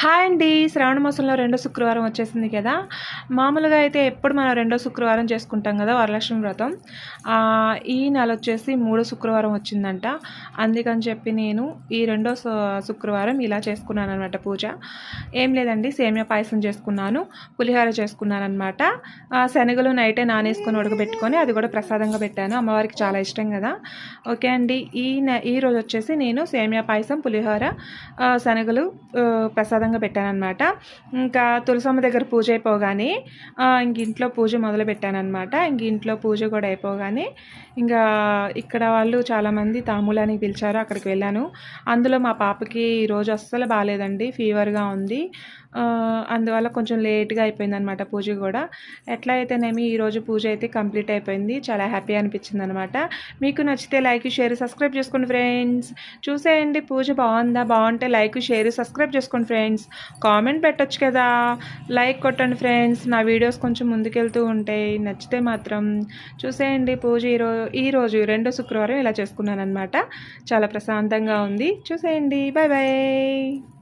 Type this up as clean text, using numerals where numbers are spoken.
Hi అండి. శ్రావణ మాసంలో రెండో శుక్రవారం వచ్చేసింది కదా! మామూలుగా అయితే ఎప్పుడు మనం రెండో శుక్రవారం చేసుకుంటాం కదా వరలక్ష్మి వ్రతం. ఈ నెల వచ్చేసి మూడో శుక్రవారం వచ్చిందంట. అందుకని చెప్పి నేను ఈ రెండో శుక్రవారం ఇలా చేసుకున్నాననమాట పూజ. ఏం లేదండి, సేమియా పాయసం చేసుకున్నాను, పులిహోర చేసుకున్నానమాట. శనగలు నైటే నానేసుకొని ఉడకబెట్టుకొని అది కూడా ప్రసాదంగా పెట్టాను. అమ్మవారికి చాలా ఇష్టం కదా. ఓకే అండి. ఈ రోజు వచ్చేసి నేను సేమియా పాయసం, పులిహోర, శనగలు ప్రసాదంగా పెట్టానన్నమాట. ఇంకా తులసమ్మ దగ్గర పూజ అయిపోగానే ఇంక ఇంట్లో పూజ మొదలు పెట్టానన్నమాట. ఇంక ఇంట్లో పూజ కూడా అయిపోగానే ఇంకా ఇక్కడ వాళ్ళు చాలామంది తాంబూలానికి పిలిచారు, అక్కడికి వెళ్ళాను. అందులో మా పాపకి ఈరోజు అస్సలు బాగాలేదండి, ఫీవర్గా ఉంది. అందువల్ల కొంచెం లేట్గా అయిపోయిందనమాట పూజ కూడా. ఎట్లా అయితేనేమి ఈరోజు పూజ అయితే కంప్లీట్ అయిపోయింది. చాలా హ్యాపీ అనిపించింది అనమాట. మీకు నచ్చితే లైక్, షేర్, సబ్స్క్రైబ్ చేసుకోండి ఫ్రెండ్స్. చూసేయండి పూజ బాగుందా, బాగుంటే లైక్, షేర్, సబ్స్క్రైబ్ చేసుకోండి ఫ్రెండ్స్. కామెంట్ పెట్టొచ్చు కదా, లైక్ కొట్టండి ఫ్రెండ్స్. నా వీడియోస్ కొంచెం ముందుకెళ్తూ ఉంటాయి, నచ్చితే మాత్రం చూసేయండి. పూజ ఈరోజు రెండో శుక్రవారం ఇలా చేసుకున్నాను అనమాట. చాలా ప్రశాంతంగా ఉంది, చూసేయండి. Bye bye.